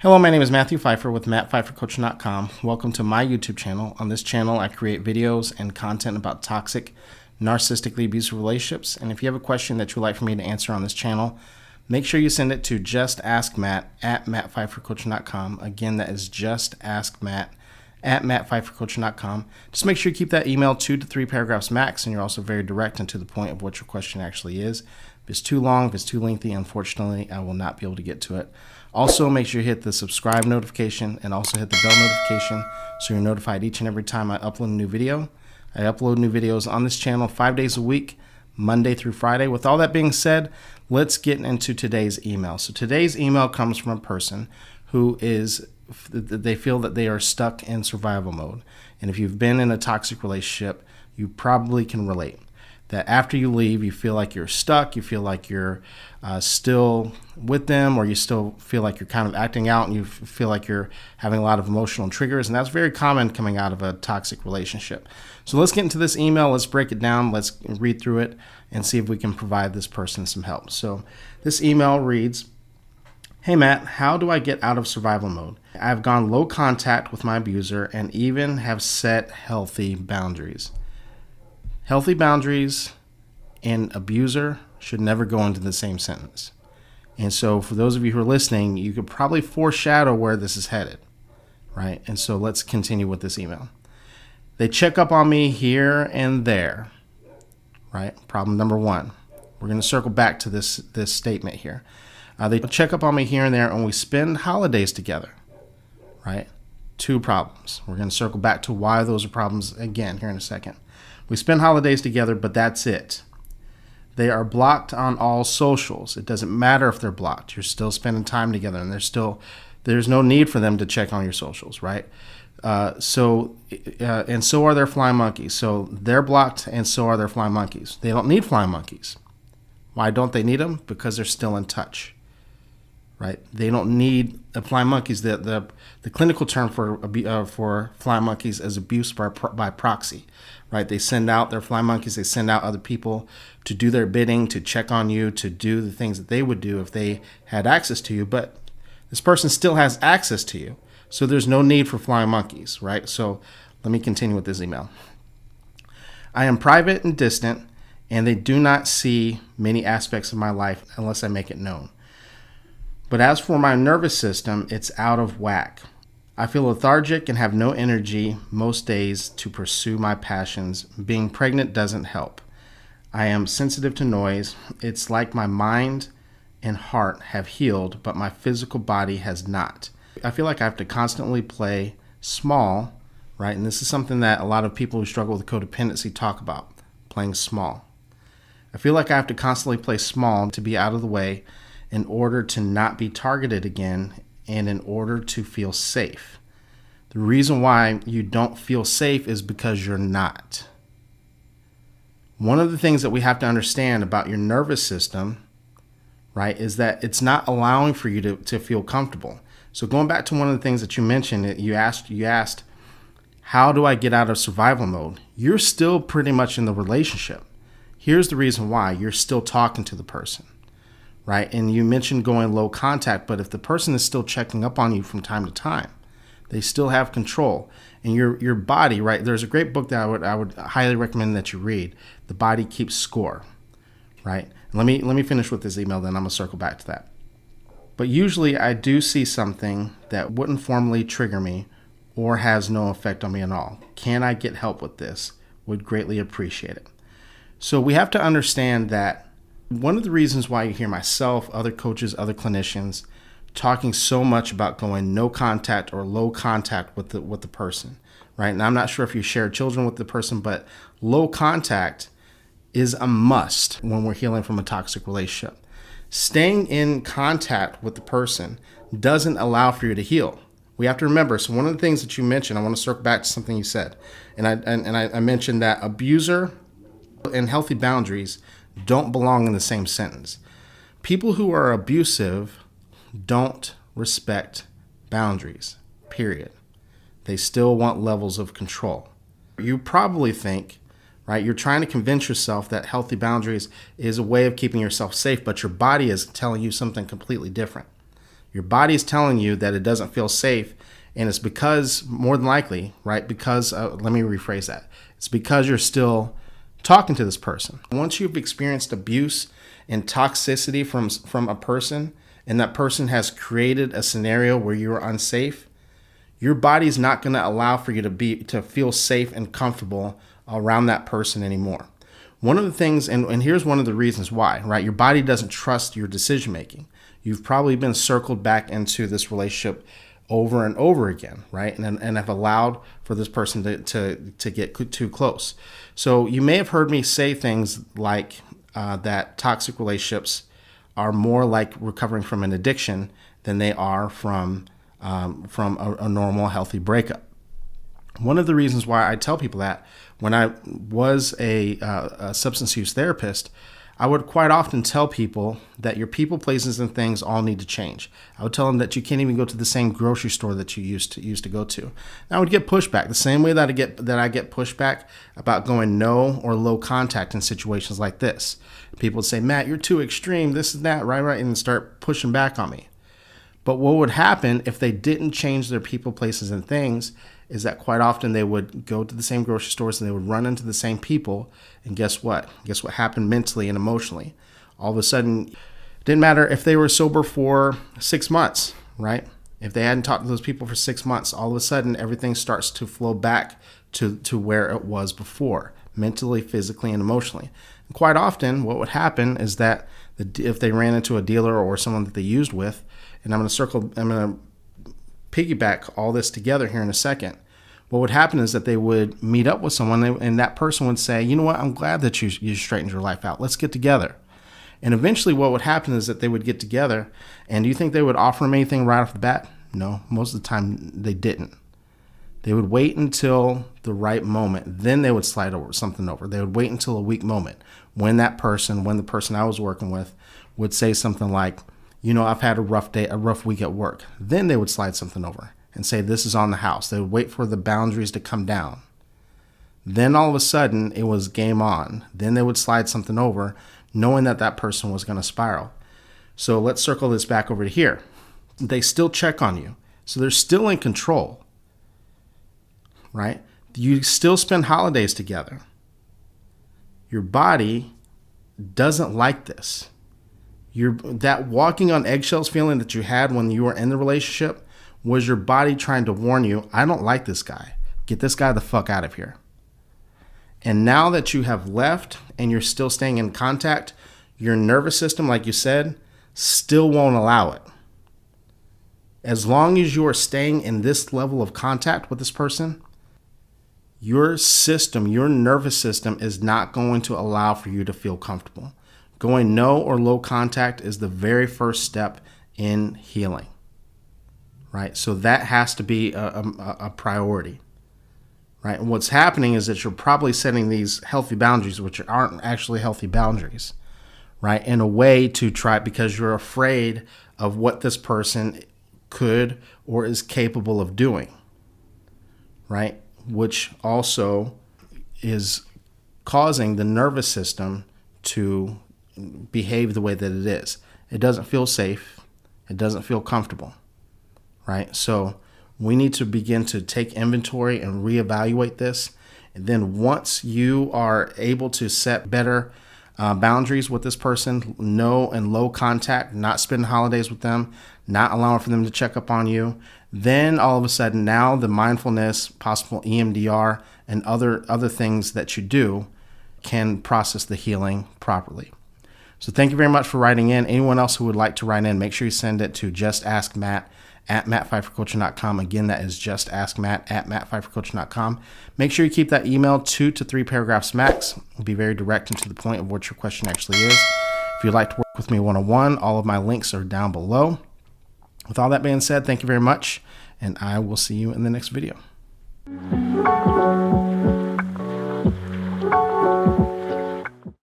Hello, my name is Matthew Pfeiffer with MattPfeifferCoaching.com. Welcome to my YouTube channel. On this channel, I create videos and content about toxic, narcissistically abusive relationships. And if you have a question that you'd like for me to answer on this channel, make sure you send it to justaskmatt@MattPfeifferCoaching.com. Again, that is justaskmatt@MattPfeifferCoaching.com. Just make sure you keep that email 2 to 3 paragraphs max, and you're also very direct and to the point of what your question actually is. If it's too long, if it's too lengthy, unfortunately, I will not be able to get to it. Also, make sure you hit the subscribe notification and also hit the bell notification so you're notified each and every time I upload a new video. I upload new videos on this channel 5 days a week, Monday through Friday. With all that being said, let's get into today's email. So today's email comes from a person who they feel that they are stuck in survival mode. And if you've been in a toxic relationship, you probably can relate. That after you leave, you feel like you're stuck, you feel like you're still with them, or you still feel like you're kind of acting out and you feel like you're having a lot of emotional triggers. And that's very common coming out of a toxic relationship. So let's get into this email. Let's break it down. Let's read through it and see if we can provide this person some help. So this email reads, "Hey Matt, how do I get out of survival mode? I've gone low contact with my abuser and even have set healthy boundaries." Healthy boundaries and abuser should never go into the same sentence. And so for those of you who are listening, you could probably foreshadow where this is headed, right? And so let's continue with this email. "They check up on me here and there," right? Problem number one. We're going to circle back to this statement here. They check up on me here and there, and we spend holidays together, right? 2 problems. We're going to circle back to why those are problems again here in a second. We spend holidays together, but that's it. They are blocked on all socials. It doesn't matter if they're blocked. You're still spending time together, and there's no need for them to check on your socials, right? And so are their flying monkeys. So they're blocked, and so are their flying monkeys. They don't need flying monkeys. Why don't they need them? Because they're still in touch, right? They don't need flying monkeys. The clinical term for flying monkeys is abuse by proxy, right? They send out their flying monkeys. They send out other people to do their bidding, to check on you, to do the things that they would do if they had access to you. But this person still has access to you, so there's no need for flying monkeys, right? So let me continue with this email. "I am private and distant, and they do not see many aspects of my life unless I make it known. But as for my nervous system, it's out of whack. I feel lethargic and have no energy most days to pursue my passions. Being pregnant doesn't help. I am sensitive to noise. It's like my mind and heart have healed, but my physical body has not. I feel like I have to constantly play small," right? And this is something that a lot of people who struggle with codependency talk about, playing small. "I feel like I have to constantly play small to be out of the way in order to not be targeted again and in order to feel safe. The reason why you don't feel safe is because you're not." One of the things that we have to understand about your nervous system, right, is that it's not allowing for you to feel comfortable. So going back to one of the things that you mentioned, you asked, how do I get out of survival mode? You're still pretty much in the relationship. Here's the reason why. You're still talking to the person, right? And you mentioned going low contact, but if the person is still checking up on you from time to time, they still have control. And your body, right? There's a great book that I would highly recommend that you read. The Body Keeps Score, right? Let me finish with this email, then I'm gonna circle back to that. "But usually I do see something that wouldn't formally trigger me or has no effect on me at all. Can I get help with this? Would greatly appreciate it." So we have to understand that one of the reasons why you hear myself, other coaches, other clinicians talking so much about going no contact or low contact with the person, right? And I'm not sure if you share children with the person, but low contact is a must when we're healing from a toxic relationship. Staying in contact with the person doesn't allow for you to heal. We have to remember, so one of the things that you mentioned, I want to circle back to something you said, and I mentioned that abuser and healthy boundaries don't belong in the same sentence. People who are abusive don't respect boundaries, period. They still want levels of control. You probably think, right? You're trying to convince yourself that healthy boundaries is a way of keeping yourself safe, but your body is telling you something completely different. Your body is telling you that it doesn't feel safe, and it's because, more than likely, right? Because, let me rephrase that. It's because you're still talking to this person. Once you've experienced abuse and toxicity from a person, and that person has created a scenario where you're unsafe, your body's not going to allow for you to feel safe and comfortable around that person anymore. One of the things, and here's one of the reasons why, right? Your body doesn't trust your decision making. You've probably been circled back into this relationship over and over again, right? And have allowed for this person to get too close. So you may have heard me say things like that toxic relationships are more like recovering from an addiction than they are from a normal, healthy breakup. One of the reasons why I tell people that, when I was a substance use therapist, I would quite often tell people that your people, places, and things all need to change. I would tell them that you can't even go to the same grocery store that you used to go to. And I would get pushback the same way that I get pushback about going no or low contact in situations like this. People would say, "Matt, you're too extreme, this and that, right," and start pushing back on me. But what would happen if they didn't change their people, places, and things is that quite often they would go to the same grocery stores and they would run into the same people. And guess what? Guess what happened mentally and emotionally? All of a sudden, it didn't matter if they were sober for 6 months, right? If they hadn't talked to those people for 6 months, all of a sudden everything starts to flow back to where it was before, mentally, physically, and emotionally. And quite often what would happen is that if they ran into a dealer or someone that they used with, and I'm going to piggyback all this together here in a second. What would happen is that they would meet up with someone and that person would say, "You know what, I'm glad that you straightened your life out. Let's get together." And eventually what would happen is that they would get together, and do you think they would offer them anything right off the bat? No, most of the time they didn't. They would wait until the right moment. Then they would slide something over. They would wait until a weak moment when the person I was working with would say something like, "You know, I've had a rough day, a rough week at work." Then they would slide something over and say, "This is on the house." They would wait for the boundaries to come down. Then all of a sudden it was game on. Then they would slide something over knowing that person was going to spiral. So let's circle this back over to here. They still check on you. So they're still in control, right? You still spend holidays together. Your body doesn't like this. That walking on eggshells feeling that you had when you were in the relationship was your body trying to warn you, "I don't like this guy. Get this guy the fuck out of here." And now that you have left and you're still staying in contact, your nervous system, like you said, still won't allow it. As long as you are staying in this level of contact with this person, your system, your nervous system is not going to allow for you to feel comfortable. Going no or low contact is the very first step in healing, right? So that has to be a priority, right? And what's happening is that you're probably setting these healthy boundaries, which aren't actually healthy boundaries, right? In a way to try, because you're afraid of what this person could or is capable of doing, right? Which also is causing the nervous system to behave the way that it is. It doesn't feel safe. It doesn't feel comfortable, right? So we need to begin to take inventory and reevaluate this. And then once you are able to set better boundaries with this person, no and low contact, not spending holidays with them, not allowing for them to check up on you, then all of a sudden now the mindfulness, possible EMDR, and other things that you do can process the healing properly. So thank you very much for writing in. Anyone else who would like to write in, make sure you send it to justaskmatt@mattpfeiffercoaching.com. Again, that is justaskmatt@mattpfeiffercoaching.com. Make sure you keep that email 2 to 3 paragraphs max. Be very direct and to the point of what your question actually is. If you'd like to work with me one-on-one, all of my links are down below. With all that being said, thank you very much, and I will see you in the next video.